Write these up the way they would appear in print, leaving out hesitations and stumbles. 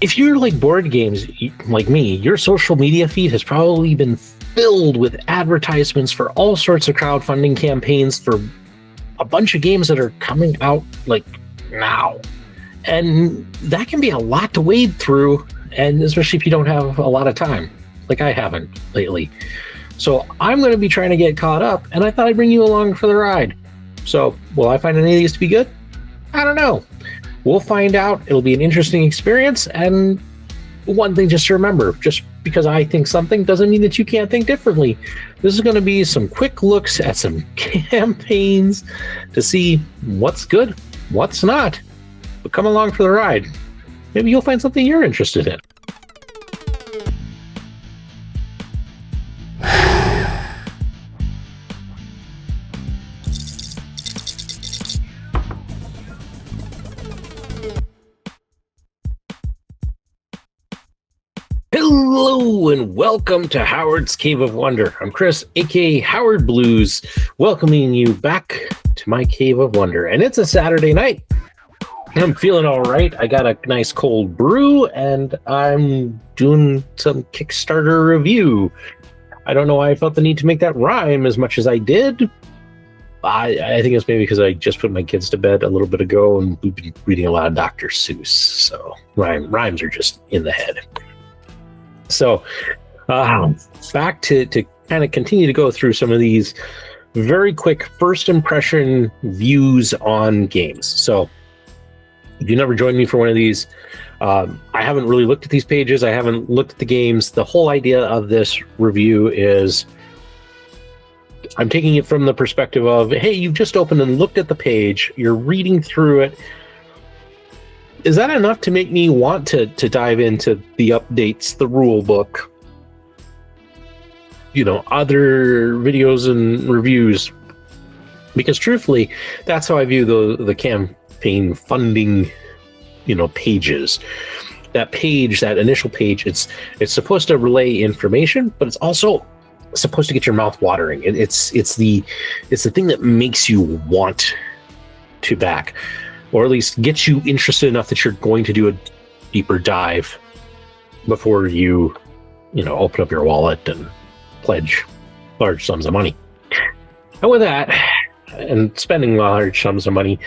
if you're like board games like me, your social media feed has probably been filled with advertisements for all sorts of crowdfunding campaigns for a bunch of games that are coming out like now. And that can be a lot to wade through, and especially if you don't have a lot of time, like I haven't lately. So I'm going to be trying to get caught up, and I thought I'd bring you along for the ride. So will I find any of these to be good? I don't know. We'll find out. It'll be an interesting experience, and one thing just to remember, just because I think something doesn't mean that you can't think differently. This is going to be some quick looks at some campaigns to see what's good, what's not. But come along for the ride. Maybe you'll find something you're interested in. Hello and welcome to Howard's Cave of Wonder. I'm Chris, aka Howard Blues, welcoming you back to my Cave of Wonder. And it's a Saturday night. I'm feeling all right. I got a nice cold brew, and I'm doing some Kickstarter review. I don't know why I felt the need to make that rhyme as much as I did. I think it's maybe because I just put my kids to bed a little bit ago, and we've been reading a lot of Dr. Seuss, so rhymes are just in the head. So back to kind of continue to go through some of these very quick first impression views on games. So if you never joined me for one of these, I haven't really looked at these pages. I haven't looked at the games. The whole idea of this review is I'm taking it from the perspective of, hey, you've just opened and looked at the page. You're reading through it. Is that enough to make me want to dive into the updates, the rule book, other videos and reviews? Because truthfully, that's how I view the campaign funding, pages. That page, that initial page, it's supposed to relay information, but it's also supposed to get your mouth watering. It's the thing that makes you want to back, or at least gets you interested enough that you're going to do a deeper dive before you, open up your wallet and pledge large sums of money. And with that, and spending large sums of money,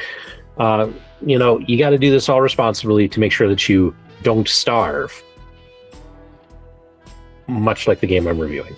you got to do this all responsibly to make sure that you don't starve, much like the game I'm reviewing.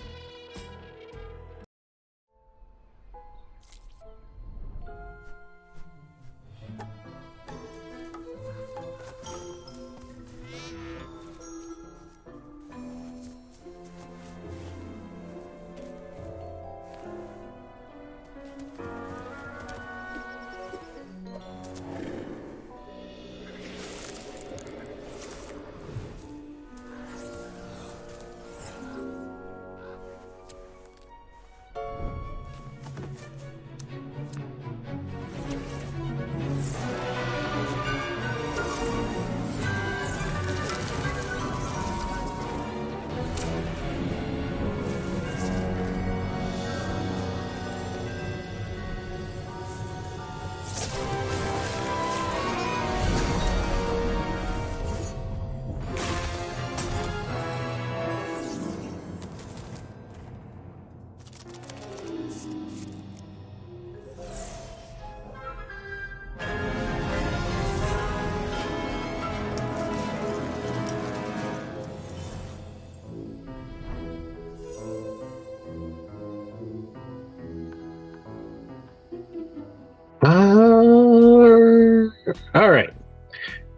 All right.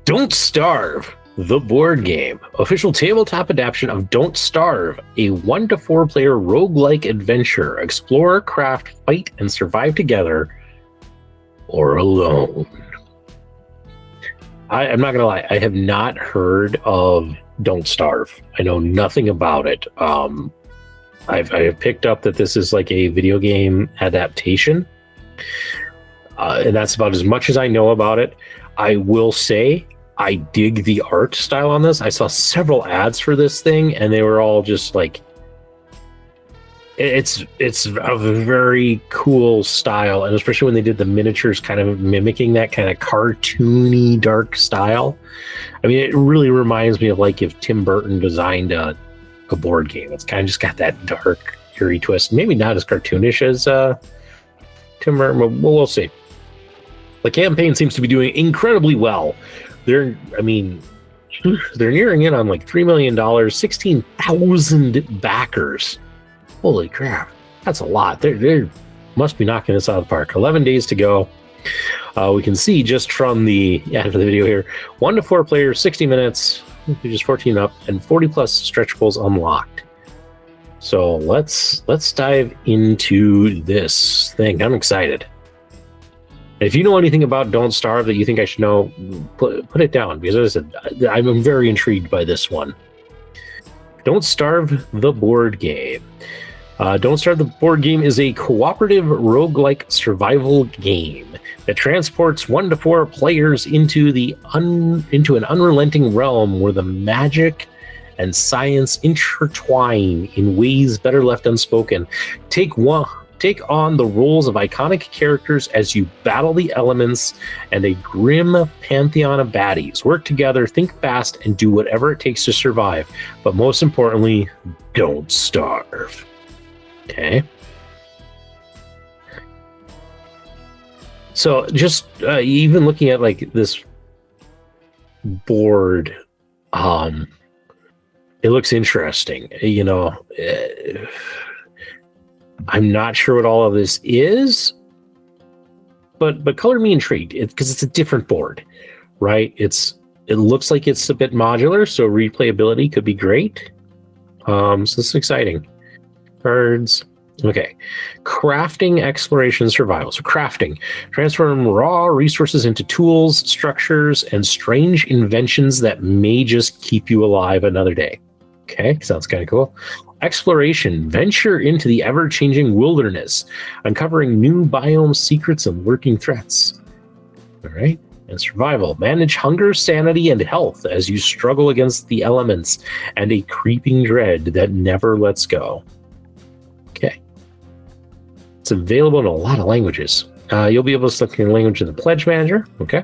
Don't Starve, the board game. Official tabletop adaptation of Don't Starve, a 1 to 4 player roguelike adventure. Explore, craft, fight, and survive together or alone. I'm not going to lie. I have not heard of Don't Starve. I know nothing about it. I've picked up that this is like a video game adaptation. And that's about as much as I know about it. I will say I dig the art style on this. I saw several ads for this thing, and they were all just like it's a very cool style, and especially when they did the miniatures kind of mimicking that kind of cartoony dark style. I mean, it really reminds me of like if Tim Burton designed a board game. It's kind of just got that dark, eerie twist. Maybe not as cartoonish as Tim Burton, but we'll see. The campaign seems to be doing incredibly well. They're nearing in on like $3 million, 16,000 backers. Holy crap. That's a lot. They must be knocking this out of the park. 11 days to go. We can see just from the end of the video here, 1 to 4 players, 60 minutes, just 14 up, and 40 plus stretch goals unlocked. So let's dive into this thing. I'm excited. If you know anything about Don't Starve that you think I should know, put it down, because as I said, I'm very intrigued by this one. Don't Starve the board game. Don't Starve the board game is a cooperative roguelike survival game that transports 1 to 4 players into an unrelenting realm where the magic and science intertwine in ways better left unspoken. Take on the roles of iconic characters as you battle the elements and a grim pantheon of baddies. Work together, think fast, and do whatever it takes to survive. But most importantly, don't starve. Okay. So just even looking at like this board, it looks interesting. You know, I'm not sure what all of this is, but color me intrigued because it's a different board, right? It looks like it's a bit modular, so replayability could be great. So this is exciting. Cards. Okay. Crafting, exploration, survival. So crafting. Transform raw resources into tools, structures, and strange inventions that may just keep you alive another day. Okay, sounds kind of cool. Exploration. Venture into the ever-changing wilderness, uncovering new biome secrets and lurking threats. All right. And survival. Manage hunger, sanity, and health as you struggle against the elements and a creeping dread that never lets go. Okay. It's available in a lot of languages. You'll be able to select your language in the Pledge Manager. Okay.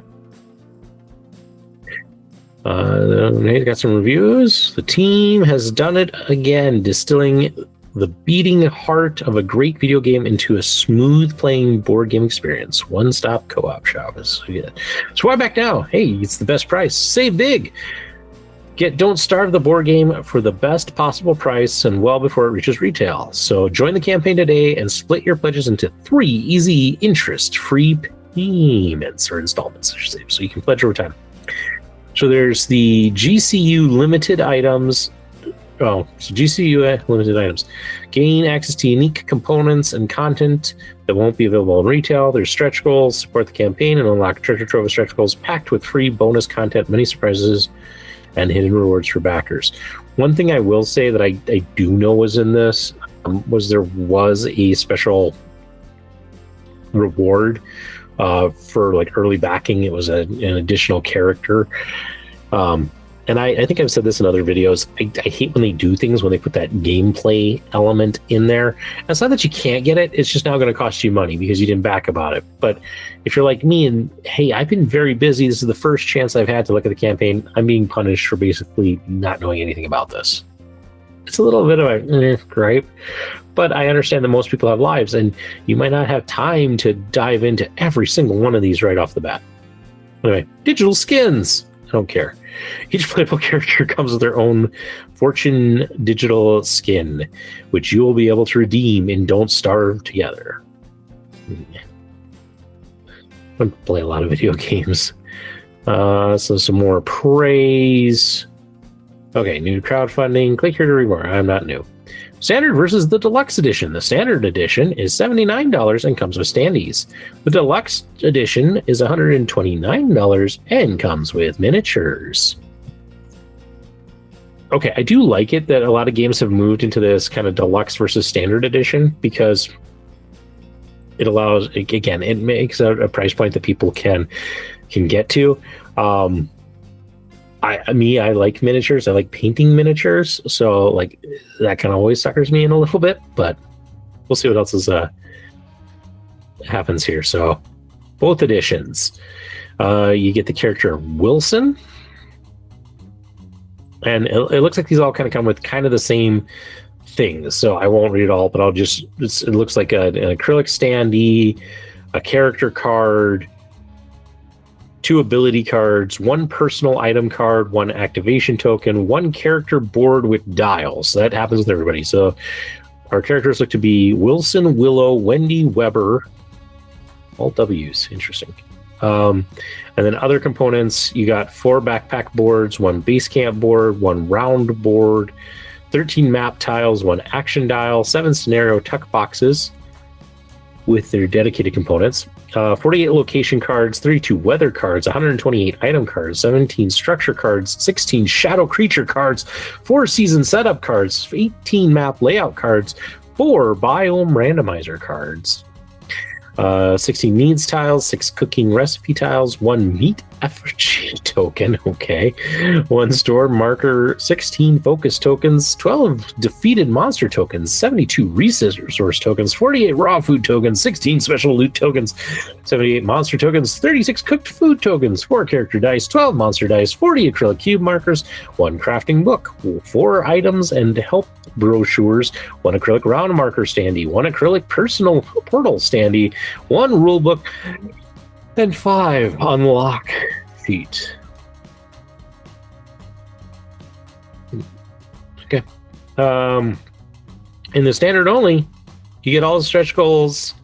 Got some reviews. The team has done it again, distilling the beating heart of a great video game into a smooth playing board game experience. One-stop co-op shop. So why back now? Hey, it's the best price. Save big. Get Don't Starve the board game for the best possible price and well before it reaches retail. So join the campaign today and split your pledges into 3 easy interest-free payments or installments, I should say, so you can pledge over time. So there's the GCU limited items. So GCU limited items. Gain access to unique components and content that won't be available in retail. There's stretch goals, support the campaign, and unlock treasure trove of stretch goals packed with free bonus content, many surprises, and hidden rewards for backers. One thing I will say that I do know was in this was there was a special reward for like early backing. It was an additional character. And I think I've said this in other videos. I hate when they do things when they put that gameplay element in there. And it's not that you can't get it. It's just now going to cost you money because you didn't back about it. But if you're like me and, hey, I've been very busy. This is the first chance I've had to look at the campaign. I'm being punished for basically not knowing anything about this. It's a little bit of a gripe. But I understand that most people have lives and you might not have time to dive into every single one of these right off the bat. Anyway, digital skins. I don't care. Each playable character comes with their own Fortune digital skin, which you will be able to redeem in Don't Starve together. I play a lot of video games. So some more praise. Okay, new crowdfunding. Click here to read more. I'm not new. Standard versus the Deluxe Edition. The Standard Edition is $79 and comes with standees. The Deluxe Edition is $129 and comes with miniatures. Okay, I do like it that a lot of games have moved into this kind of Deluxe versus Standard Edition because it allows, again, it makes a price point that people can get to. I like miniatures. I like painting miniatures. So like that kind of always suckers me in a little bit, but we'll see what else is happens here. So both editions, you get the character Wilson, and it looks like these all kind of come with kind of the same things. So I won't read it all, but it looks like an acrylic standee, a character card, 2 ability cards, 1 personal item card, 1 activation token, 1 character board with dials. So that happens with everybody. So our characters look to be Wilson, Willow, Wendy, Weber, all W's. Interesting. And then other components, you got 4 backpack boards, 1 base camp board, 1 round board, 13 map tiles, 1 action dial, 7 scenario tuck boxes with their dedicated components, 48 location cards, 32 weather cards, 128 item cards, 17 structure cards, 16 shadow creature cards, 4 season setup cards, 18 map layout cards, 4 biome randomizer cards, 16 needs tiles, 6 cooking recipe tiles, 1 meat effigy token, okay, 1 store marker, 16 focus tokens, 12 defeated monster tokens, 72 resource tokens, 48 raw food tokens, 16 special loot tokens, 78 monster tokens, 36 cooked food tokens, 4 character dice, 12 monster dice, 40 acrylic cube markers, 1 crafting book, 4 items and help brochures, 1 acrylic round marker standee, 1 acrylic personal portal standee, 1 rule book, and 5 unlock feet. Okay. In the standard only, you get all the stretch goals,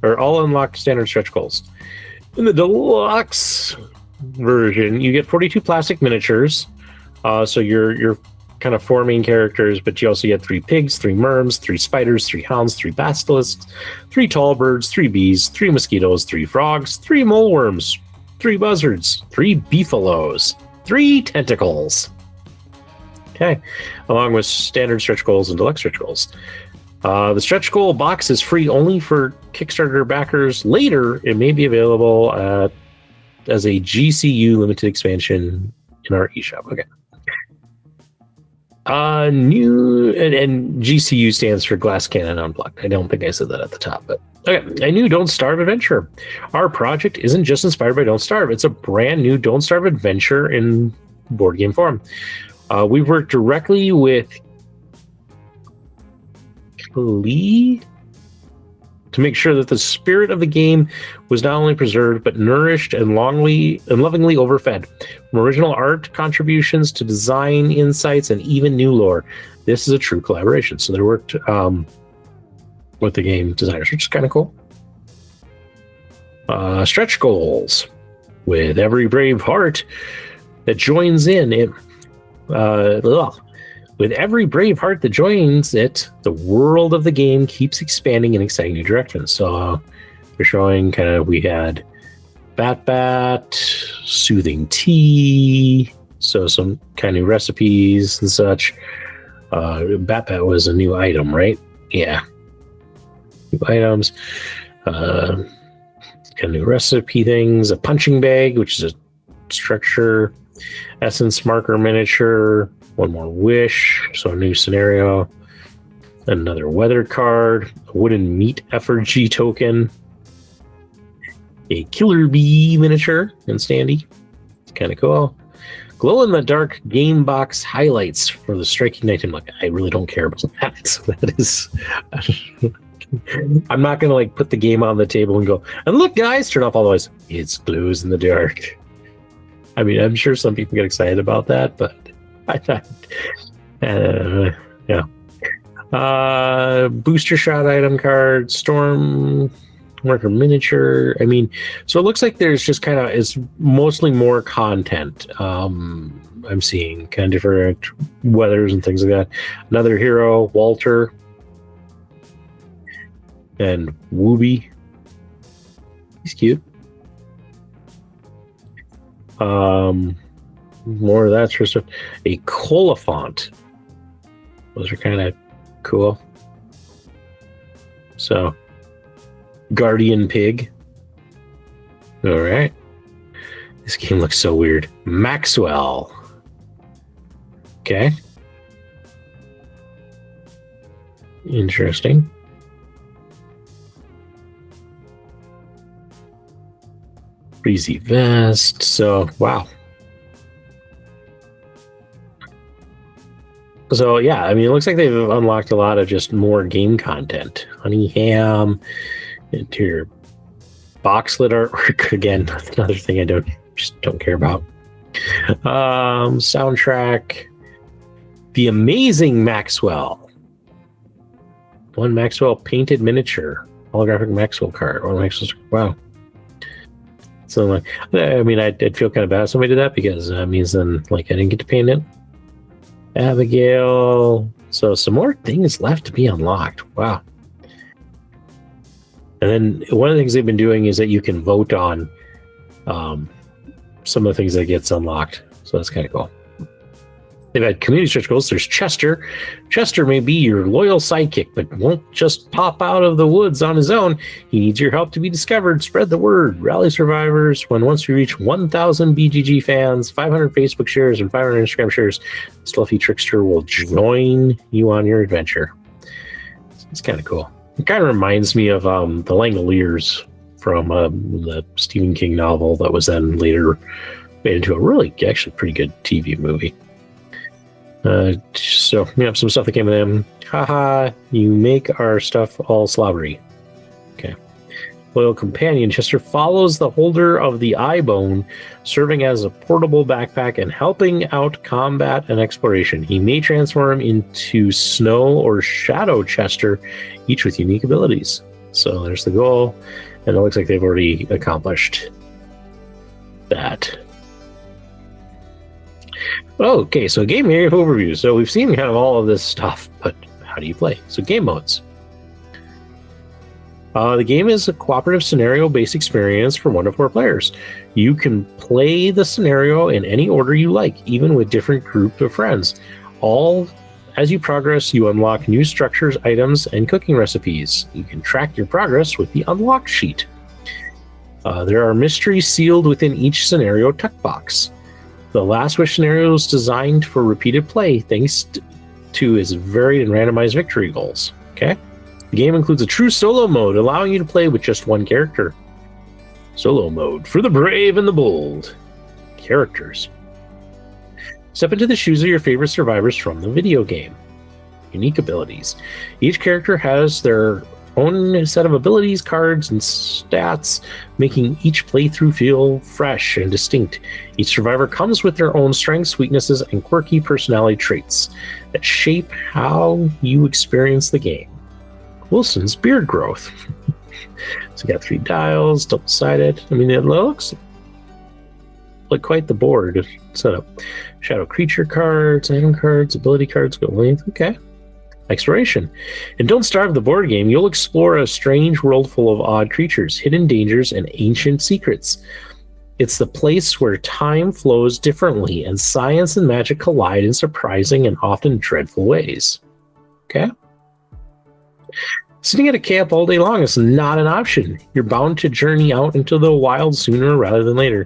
or all unlocked standard stretch goals. In the deluxe version, you get 42 plastic miniatures. So you're kind of 4 main characters, but you also get 3 pigs, 3 merms, 3 spiders, 3 hounds, 3 basilisks, 3 tall birds, 3 bees, 3 mosquitoes, 3 frogs, 3 moleworms, 3 buzzards, 3 beefaloes, 3 tentacles. Okay, along with standard stretch goals and deluxe stretch goals. The stretch goal box is free only for Kickstarter backers. Later, it may be available as a GCU limited expansion in our eShop. Okay. New and GCU stands for Glass Cannon Unplugged. I don't think I said that at the top, but okay. A new Don't Starve adventure. Our project isn't just inspired by Don't Starve. It's a brand new Don't Starve adventure in board game form. We worked directly with Lee to make sure that the spirit of the game was not only preserved, but nourished and lovingly overfed. From original art contributions to design insights and even new lore, this is a true collaboration. So they worked with the game designers, which is kind of cool. Stretch goals. With every brave heart that joins in it, with every brave heart that joins it, the world of the game keeps expanding in exciting new directions. So they're showing kind of, we had Bat, soothing tea, so some kind of new recipes and such. Bat was a new item, right? Yeah. New items. Kind of new recipe things. A punching bag, which is a structure. Essence marker miniature. 1 more wish, so a new scenario. Another weather card, a wooden meat effigy token, a killer bee miniature and standee. Kind of cool. Glow in the dark game box highlights for the striking night. And like, I really don't care about that. So that is, I'm not gonna like put the game on the table and go, and look, guys, turn off all the lights. It's glows in the dark. I mean, I'm sure some people get excited about that, but I thought, yeah. Booster shot item card, storm marker miniature. I mean, so it looks like there's just kind of, it's mostly more content. I'm seeing kind of different weathers and things like that. Another hero, Walter, and Wooby. He's cute. More of that sort of stuff. A Coliphant. Those are kind of cool. So, Guardian Pig. All right. This game looks so weird. Maxwell. Okay. Interesting. Breezy vest. So, wow. So, yeah, I mean, it looks like they've unlocked a lot of just more game content. Honey ham, interior boxlet artwork. Again, another thing I don't care about. Soundtrack. The Amazing Maxwell. One Maxwell painted miniature. Holographic Maxwell card. One Maxwell. Wow. So, I mean, I'd feel kind of bad if somebody did that because that means then, I didn't get to paint it. Abigail. So, some more things left to be unlocked. Wow. And then one of the things they've been doing is that you can vote on some of the things that gets unlocked. So, that's kind of cool. They've had community stretch goals. There's Chester. Chester may be your loyal sidekick, but won't just pop out of the woods on his own. He needs your help to be discovered. Spread the word. Rally survivors. Once we reach 1,000 BGG fans, 500 Facebook shares, and 500 Instagram shares, this fluffy trickster will join you on your adventure. It's kind of cool. It kind of reminds me of the Langoliers from the Stephen King novel that was then later made into a really, actually pretty good TV movie. So we have some stuff that came with them. Haha, you make our stuff all slobbery. Okay. Loyal companion. Chester follows the holder of the eye bone, serving as a portable backpack and helping out combat and exploration. He may transform into Snow or Shadow Chester, each with unique abilities. So there's the goal, and it looks like they've already accomplished that. Okay, so game area overview. So we've seen kind of all of this stuff, but how do you play? So game modes. The game is a cooperative scenario-based experience for 1 to 4 players. You can play the scenario in any order you like, even with different group of friends. As you progress, you unlock new structures, items, and cooking recipes. You can track your progress with the unlock sheet. There are mysteries sealed within each scenario tuck box. The Last Wish scenario is designed for repeated play thanks to its varied and randomized victory goals. Okay? The game includes a true solo mode, allowing you to play with just one character. Solo mode for the brave and the bold. Characters. Step into the shoes of your favorite survivors from the video game. Unique abilities. Each character has their own set of abilities, cards, and stats, making each playthrough feel fresh and distinct. Each survivor comes with their own strengths, weaknesses, and quirky personality traits that shape how you experience the game. Wilson's beard growth. So you got 3 dials, double-sided. I mean, it looks like quite the board setup. Shadow creature cards, item cards, ability cards, go length. Okay. Exploration. And don't starve the board game. You'll explore a strange world full of odd creatures, hidden dangers, and ancient secrets. It's the place where time flows differently and science and magic collide in surprising and often dreadful ways. Okay? Sitting at a camp all day long is not an option. You're bound to journey out into the wild sooner rather than later.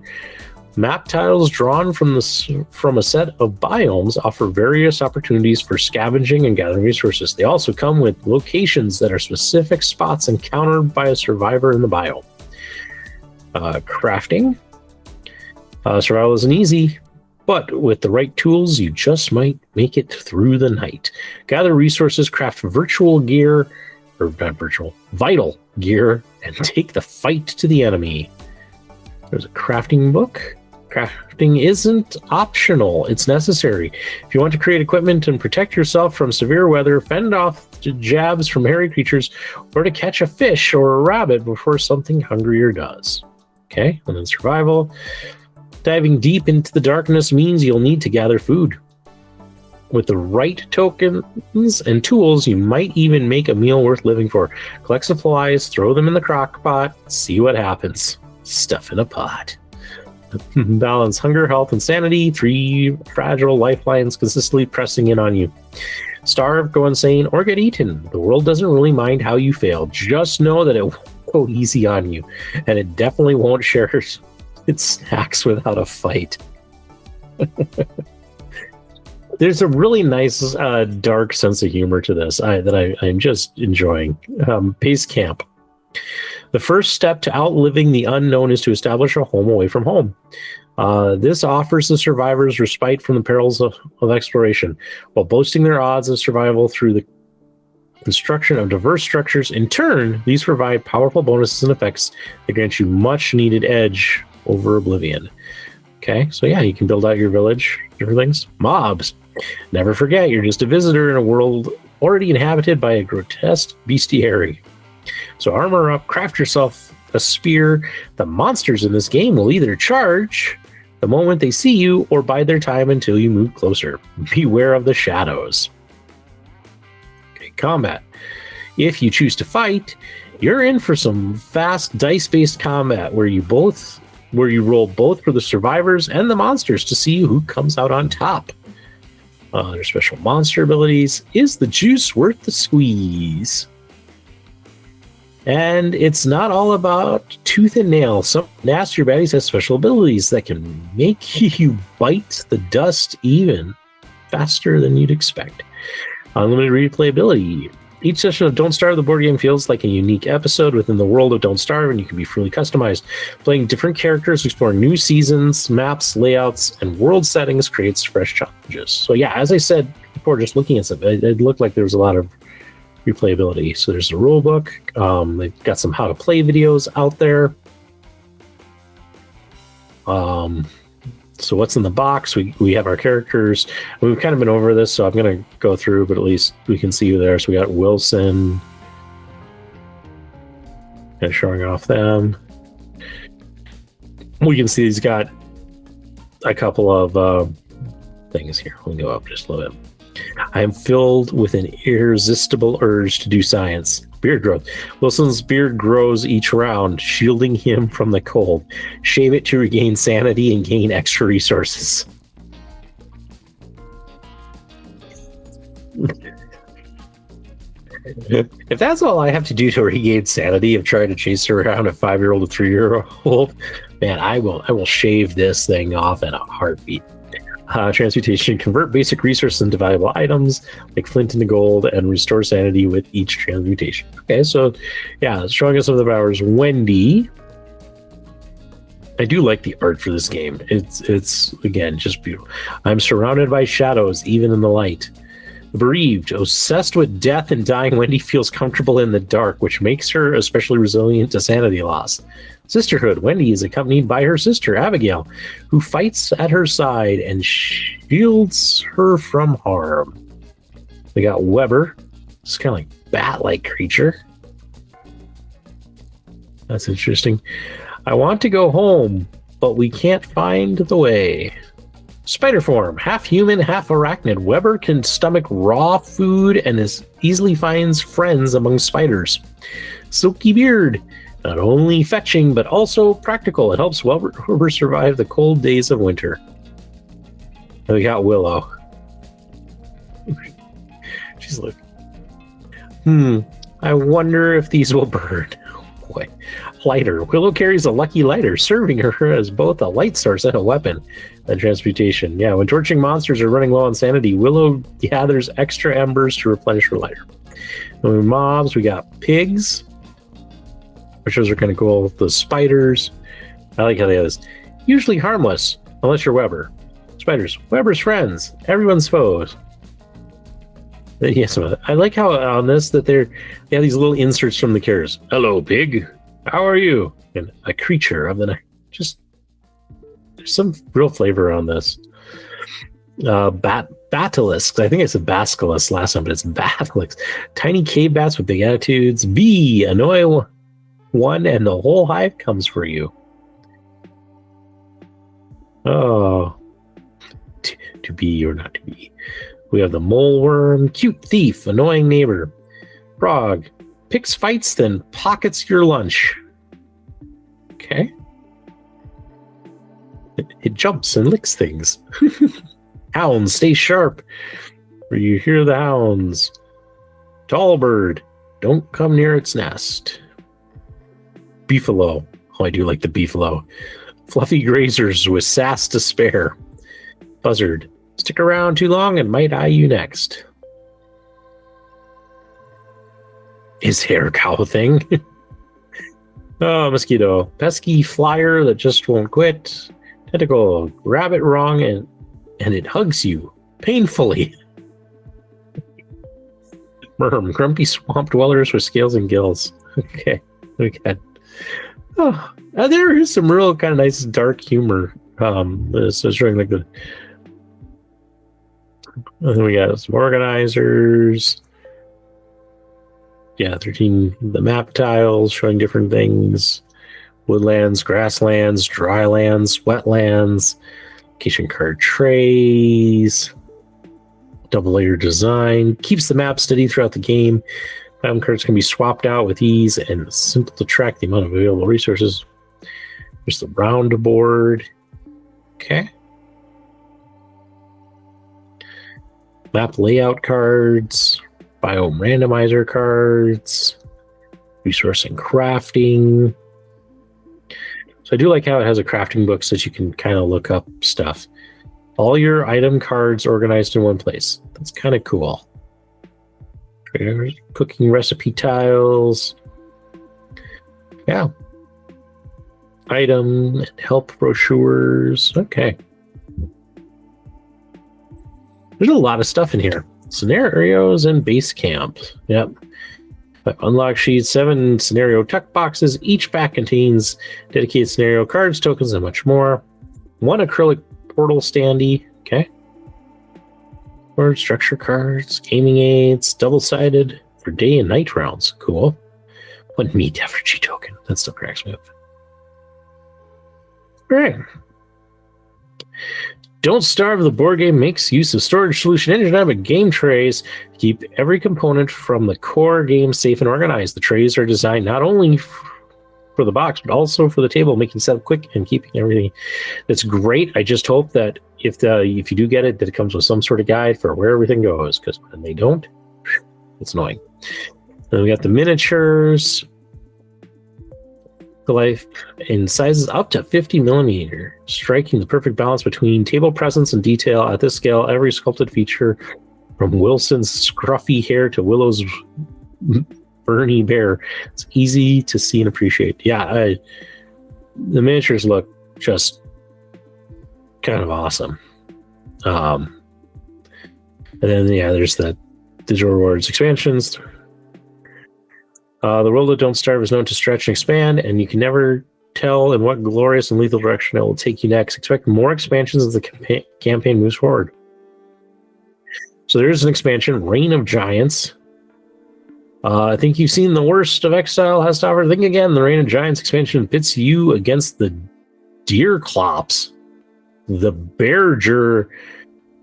Map tiles drawn from a set of biomes offer various opportunities for scavenging and gathering resources. They also come with locations that are specific spots encountered by a survivor in the biome. Crafting. Survival isn't easy, but with the right tools, you just might make it through the night. Gather resources, craft vital gear, and take the fight to the enemy. There's a crafting book. Crafting isn't optional, it's necessary. If you want to create equipment and protect yourself from severe weather, fend off jabs from hairy creatures, or to catch a fish or a rabbit before something hungrier does. Okay, and then survival. Diving deep into the darkness means you'll need to gather food. With the right tokens and tools, you might even make a meal worth living for. Collect supplies, throw them in the crock pot, see what happens. Stuff in a pot. Balance hunger, health, and sanity. 3 fragile lifelines consistently pressing in on you. Starve, go insane, or get eaten. The world doesn't really mind how you fail. Just know that it won't go easy on you, and it definitely won't share its snacks without a fight. There's a really nice dark sense of humor to this that I'm just enjoying. Base camp. The first step to outliving the unknown is to establish a home away from home. This offers the survivors respite from the perils of exploration, while boosting their odds of survival through the construction of diverse structures. In turn, these provide powerful bonuses and effects that grant you much-needed edge over Oblivion. Okay, so yeah, you can build out your village, different things. Mobs. Never forget, you're just a visitor in a world already inhabited by a grotesque bestiary. So armor up, craft yourself a spear. The monsters in this game will either charge the moment they see you or bide their time until you move closer. Beware of the shadows. Okay, combat. If you choose to fight, you're in for some fast dice-based combat where you roll both for the survivors and the monsters to see who comes out on top. Their special monster abilities. Is the juice worth the squeeze? And it's not all about tooth and nail. Some nastier baddies have special abilities that can make you bite the dust even faster than you'd expect. Unlimited replayability. Each session of Don't Starve the board game feels like a unique episode within the world of Don't Starve, and you can be fully customized. Playing different characters, exploring new seasons, maps, layouts, and world settings creates fresh challenges. So yeah, as I said before, just looking at something, it looked like there was a lot of replayability. So there's a rule book. They've got some how to play videos out there. So what's in the box? We have our characters. We've kind of been over this, so I'm going to go through, but at least we can see you there. So we got Wilson. Kind of showing off them. We can see he's got a couple of things here. We'll go up just a little bit. I am filled with an irresistible urge to do science. Beard growth. Wilson's beard grows each round, shielding him from the cold. Shave it to regain sanity and gain extra resources. If that's all I have to do to regain sanity of trying to chase around a 5-year-old or 3-year-old, man, I will shave this thing off in a heartbeat. Transmutation. Convert basic resources into valuable items like flint into gold and restore sanity with each transmutation. Okay, so yeah, showing us some of the powers. Wendy. I do like the art for this game. It's again just beautiful. I'm surrounded by shadows, even in the light. Bereaved. Obsessed with death and dying, Wendy feels comfortable in the dark, which makes her especially resilient to sanity loss. Sisterhood. Wendy is accompanied by her sister, Abigail, who fights at her side and shields her from harm. We got Weber. It's kind of like bat-like creature. That's interesting. I want to go home, but we can't find the way. Spider form. Half human, half arachnid. Weber can stomach raw food and easily finds friends among spiders. Silky beard. Not only fetching, but also practical. It helps Weber survive the cold days of winter. And we got Willow. She's like, I wonder if these will burn. Boy. Lighter. Willow carries a lucky lighter, serving her as both a light source and a weapon. And transmutation. Yeah, when torching monsters are running low on sanity, Willow gathers extra embers to replenish her lighter. And mobs, we got pigs, which those are kind of cool. The spiders. I like how they have this. Usually harmless, unless you're Weber. Spiders. Weber's friends. Everyone's foes. Yes, I like how on this that they have these little inserts from the characters. Hello, pig. How are you? And a creature of the night. Just there's some real flavor on this. Basilisks. I think I said basilisk last time, but it's basilisks. Tiny cave bats with big attitudes. Bee. Annoy one, and the whole hive comes for you. Oh, to be or not to be. We have the mole worm, cute thief, annoying neighbor. Frog, picks fights, then pockets your lunch. Okay. It jumps and licks things. Hounds, stay sharp. Where you hear the hounds. Tall bird, don't come near its nest. Beefalo. Oh, I do like the beefalo. Fluffy grazers with sass to spare. Buzzard. Stick around too long and might eye you next. Is hair cow thing? Oh, mosquito. Pesky flyer that just won't quit. Tentacle. Grab it wrong and it hugs you painfully. Worm. Grumpy swamp dwellers with scales and gills. Okay. Okay. Oh, there is some real kind of nice dark humor. So it's showing like the. And then we got some organizers. Yeah, 13. The map tiles showing different things: woodlands, grasslands, drylands, wetlands. Location card trays. Double layer design keeps the map steady throughout the game. Item cards can be swapped out with ease and it's simple to track the amount of available resources. There's the round board. Okay. Map layout cards, biome randomizer cards, resource and crafting. So I do like how it has a crafting book so that you can kind of look up stuff. All your item cards organized in one place. That's kind of cool. Cooking recipe tiles. Yeah. Item and help brochures. Okay. There's a lot of stuff in here. Scenarios and base camp. Yep. Unlock sheets, 7 scenario tuck boxes. Each pack contains dedicated scenario cards, tokens, and much more. 1 acrylic portal standee. Okay. Word structure cards, gaming aids, double-sided for day and night rounds. Cool. 1 meat effigy token. That still cracks me up. All right. Don't Starve, the board game makes use of storage solution and dynamic game trays to keep every component from the core game safe and organized. The trays are designed not only for the box, but also for the table, making setup quick and keeping everything. That's great. I just hope that if you do get it, that it comes with some sort of guide for where everything goes, because when they don't, it's annoying. Then we got the miniatures. The life in sizes up to 50 millimeter, striking the perfect balance between table presence and detail. At this scale, every sculpted feature, from Wilson's scruffy hair to Willow's Bernie bear, it's easy to see and appreciate. Yeah, the miniatures look just kind of awesome. And then there's the digital rewards expansions. The world of Don't Starve is known to stretch and expand, and you can never tell in what glorious and lethal direction it will take you next. Expect more expansions as the campaign moves forward. So there is an expansion, Reign of Giants. I think you've seen the worst of Exile has to offer. Think again, the Reign of Giants expansion pits you against the Deer Clops, the Berger,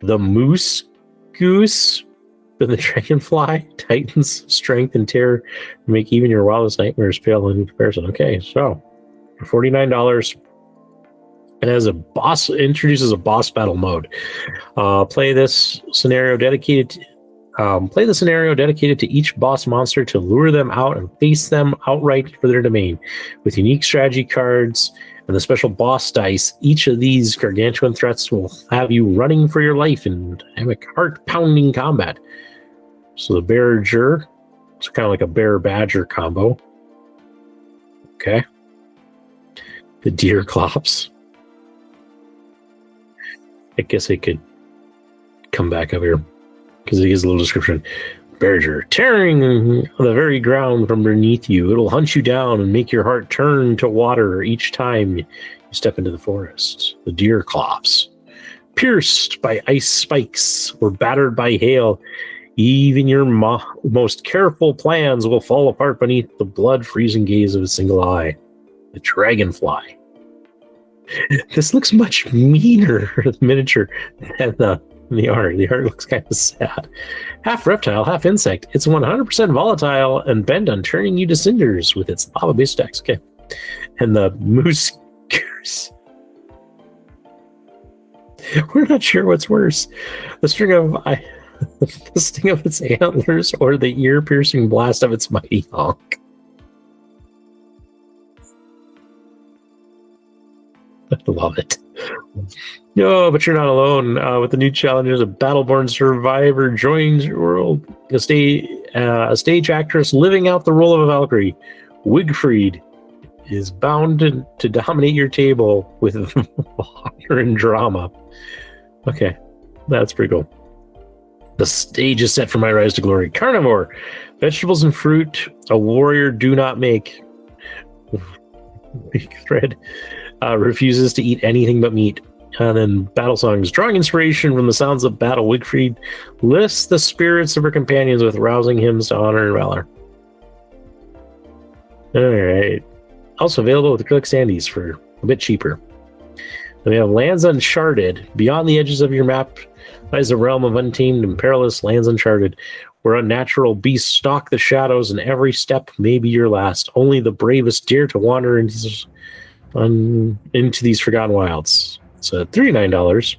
the Moose Goose, and the Dragonfly. Titans strength and terror make even your wildest nightmares pale in comparison. Okay, so for $49, it has introduces a boss battle mode. Play the scenario dedicated to each boss monster to lure them out and face them outright for their domain. With unique strategy cards and the special boss dice, each of these gargantuan threats will have you running for your life in dynamic, heart-pounding combat. So the Berger, it's kind of like a bear-badger combo. Okay. The Deer Clops. I guess I could come back up here because it gives a little description. Berger, tearing the very ground from beneath you. It'll hunt you down and make your heart turn to water each time you step into the forest. The Deer Clops, pierced by ice spikes or battered by hail, even your most careful plans will fall apart beneath the blood-freezing gaze of a single eye. The Dragonfly. This looks much meaner, the miniature, than the art. The art looks kind of sad. Half reptile, half insect. It's 100% volatile and bent on turning you to cinders with its lava-based attacks. Okay. And the Moose Goose. We're not sure what's worse. The sting of its antlers or the ear-piercing blast of its mighty honk. I love it. No, but you're not alone. With the new challenges, a Battleborn survivor joins your world. A stage actress living out the role of a Valkyrie, Wigfried, is bound to dominate your table with water and drama. Okay, that's pretty cool. The stage is set for my rise to glory. Carnivore. Vegetables and fruit a warrior do not make. Thread refuses to eat anything but meat. And then battle songs. Drawing inspiration from the sounds of battle, Wigfried lists the spirits of her companions with rousing hymns to honor and valor. All right. Also available with acrylic sandies for a bit cheaper. Then we have Lands Uncharted. Beyond the edges of your map lies a realm of untamed and perilous lands uncharted, where unnatural beasts stalk the shadows, and every step may be your last. Only the bravest dare to wander into these forgotten wilds. So $39.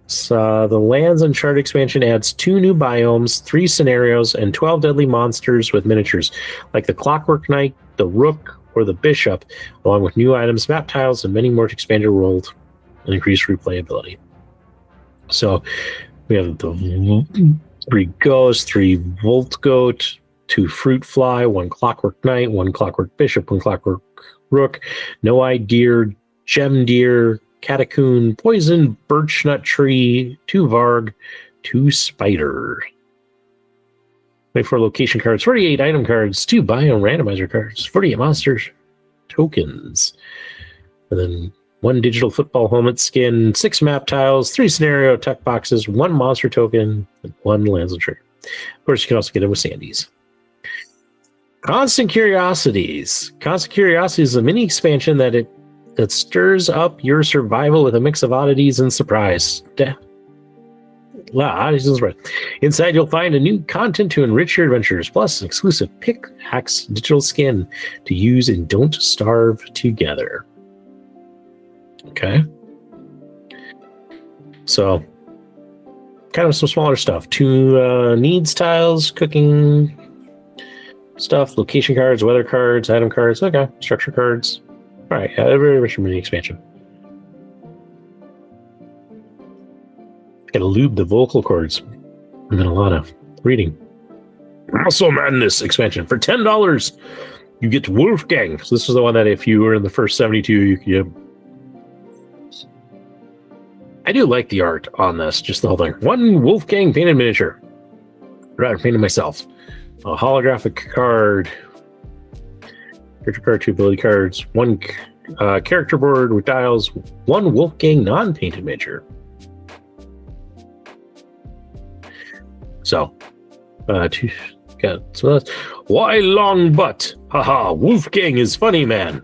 So the Lands Uncharted expansion adds 2 new biomes, 3 scenarios, and 12 deadly monsters with miniatures, like the Clockwork Knight, the Rook, or the Bishop, along with new items, map tiles, and many more to expand your world and increase replayability. So we have the 3 Ghosts, 3 Volt Goat, 2 Fruit Fly, 1 Clockwork Knight, 1 Clockwork Bishop, 1 Clockwork Rook, No-Eye Deer, Gem Deer, Catacoon, Poison, Birchnut Tree, 2 Varg, 2 Spider. 24 location cards, 48 item cards, 2 biome randomizer cards, 48 monsters tokens, and then 1 digital football helmet skin, 6 map tiles, 3 scenario tech boxes, 1 monster token, and 1 Lands Uncharted. Of course, you can also get it with Sandies. Constant Curiosities. Constant Curiosities is a mini expansion that stirs up your survival with a mix of oddities and surprise. Oddities and surprise. Inside, you'll find a new content to enrich your adventures, plus an exclusive pickaxe digital skin to use in Don't Starve Together. Okay. So, kind of some smaller stuff. 2 needs tiles, cooking stuff, location cards, weather cards, item cards. Okay, structure cards. All right, very much a mini expansion. Gotta lube the vocal cords. And then a lot of reading. Also, Madness expansion for $10. You get Wolfgang. So this is the one that if you were in the first 72, you could get. I do like the art on this, just the whole thing. 1 Wolfgang painted miniature. Right, I painted myself. A holographic card. Character card, 2 ability cards. 1 character board with dials. 1 Wolfgang non-painted miniature. So, 2 got some of that. Why long butt? Haha, Wolfgang is funny man.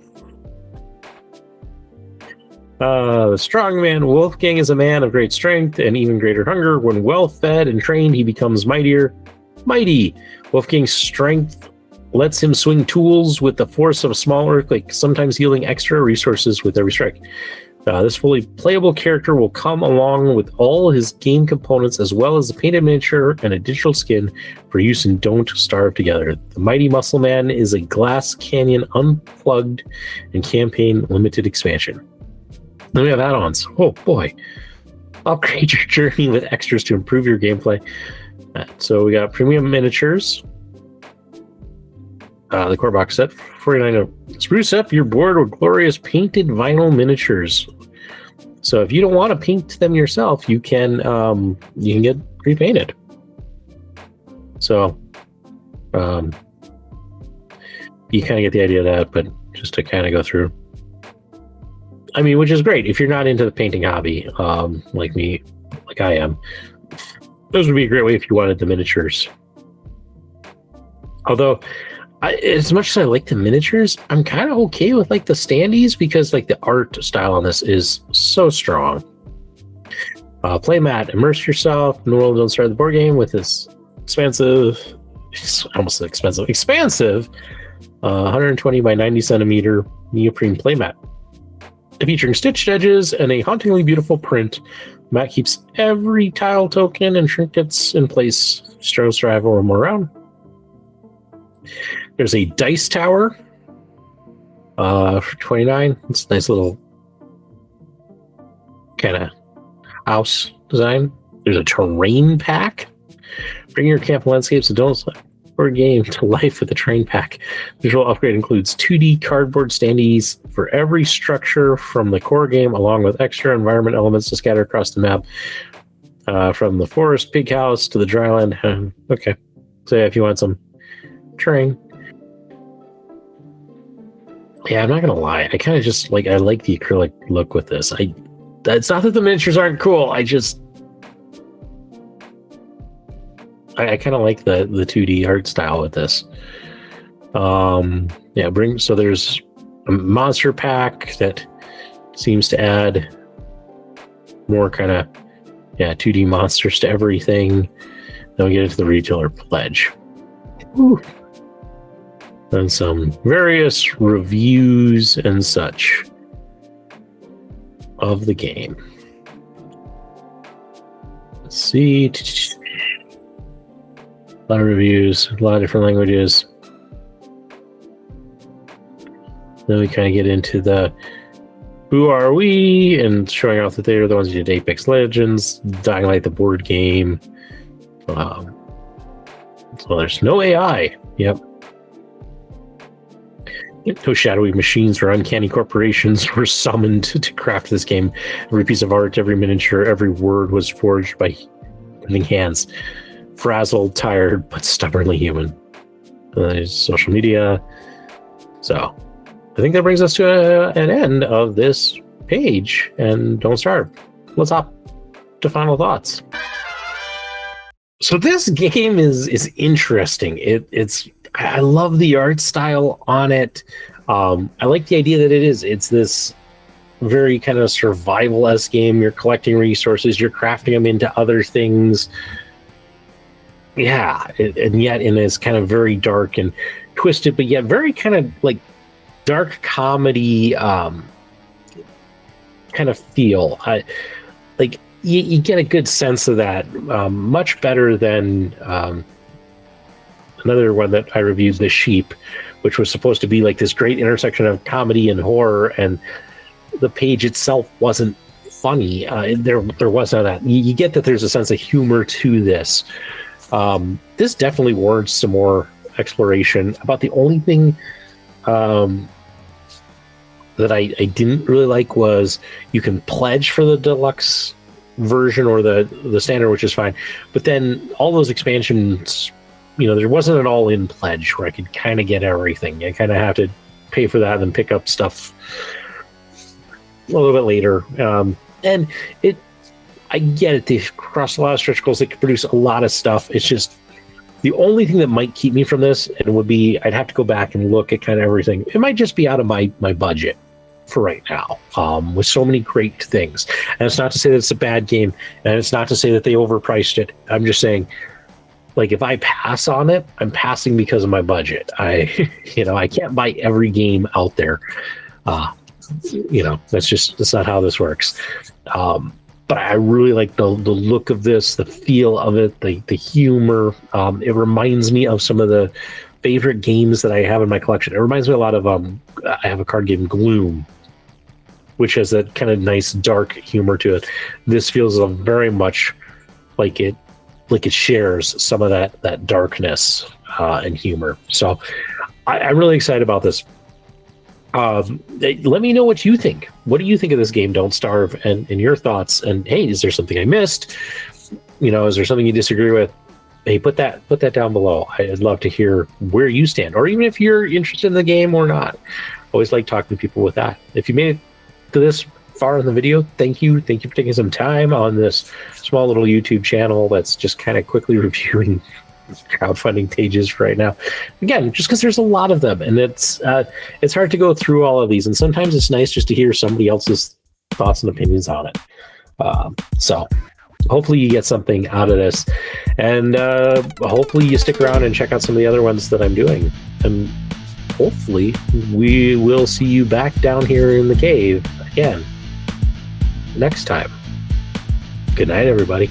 The strong man Wolfgang is a man of great strength and even greater hunger. When well fed and trained, he becomes mighty. Wolfgang's strength lets him swing tools with the force of a small earthquake, sometimes yielding extra resources with every strike. This fully playable character will come along with all his game components, as well as a painted miniature and a digital skin for use in Don't Starve Together. The Mighty Muscle Man is a Glass Canyon Unplugged and campaign limited expansion. Then we have add-ons. Oh boy. Upgrade your journey with extras to improve your gameplay. So we got premium miniatures. The core box set, $49. Spruce up your board with glorious painted vinyl miniatures. So if you don't want to paint them yourself, you can get pre-painted. So you kind of get the idea of that, but just to kind of go through. I mean, which is great if you're not into the painting hobby, like me, like I am. Those would be a great way if you wanted the miniatures. Although, as much as I like the miniatures, I'm kind of okay with like the standees because like the art style on this is so strong. Play mat, immerse yourself in the world. Don't start the board game with this expansive 120 by 90 centimeter neoprene playmat. Featuring stitched edges and a hauntingly beautiful print, the mat keeps every tile token and trinkets in place. Drive or more around. There's a dice tower for $29. It's a nice little kind of house design. There's a terrain pack. Bring your camp landscapes and don't board game to life with a terrain pack. Visual upgrade includes 2D cardboard standees for every structure from the core game, along with extra environment elements to scatter across the map, from the forest pig house to the dryland. Okay, so if you want some terrain. Yeah, I'm not gonna lie. I kind of just I like the acrylic look with this. It's not that the miniatures aren't cool. I kind of like the 2D art style with this. So there's a monster pack that seems to add more kind of 2D monsters to everything. Then we get into the retailer pledge. Woo. And some various reviews and such of the game. Let's see. A lot of reviews, a lot of different languages. Then we kind of get into the who are we, and showing off that they are the ones who did Apex Legends, Dying Light the board game. So there's no AI. Yep. No shadowy machines or uncanny corporations were summoned to craft this game. Every piece of art, every miniature, every word was forged by living hands. Frazzled, tired, but stubbornly human. There's social media. So I think that brings us to an end of this page. And don't starve. Let's hop to final thoughts. So this game is interesting. I love the art style on it. I like the idea that it's this very kind of survival-esque game. You're collecting resources, you're crafting them into other things. Yeah, and yet in this kind of very dark and twisted, but yet very kind of dark comedy kind of feel. You get a good sense of that, much better than another one that I reviewed, The Sheep, which was supposed to be this great intersection of comedy and horror, and the page itself wasn't funny. There was none of that. You get that there's a sense of humor to this. This definitely warrants some more exploration. About the only thing that I didn't really like was you can pledge for the deluxe version or the standard, which is fine, but then all those expansions, there wasn't an all-in pledge where I could kind of get everything. I kind of have to pay for that and then pick up stuff a little bit later. And I get it. They've crossed a lot of stretch goals. They could produce a lot of stuff. It's just the only thing that might keep me from this, and would be I'd have to go back and look at kind of everything. It might just be out of my budget for right now, with so many great things. And it's not to say that it's a bad game, and it's not to say that they overpriced it. I'm just saying, if I pass on it, I'm passing because of my budget. I can't buy every game out there. That's not how this works. But I really like the look of this, the feel of it, the humor. It reminds me of some of the favorite games that I have in my collection. It reminds me a lot of I have a card game, Gloom, which has that kind of nice dark humor to it. This feels very much like it shares some of that darkness and humor. So I'm really excited about this. Let me know what you think. What do you think of this game, Don't Starve, and your thoughts? And hey, is there something I missed? Is there something you disagree with? Hey, put that down below. I'd love to hear where you stand, or even if you're interested in the game or not. Always like talking to people with that. If you made it to this far in the video, thank you for taking some time on this small little YouTube channel that's just kind of quickly reviewing crowdfunding pages right now. Again, just because there's a lot of them, and it's hard to go through all of these, and sometimes it's nice just to hear somebody else's thoughts and opinions on it. So hopefully you get something out of this, and hopefully you stick around and check out some of the other ones that I'm doing, and hopefully we will see you back down here in the cave again next time. Good night, everybody.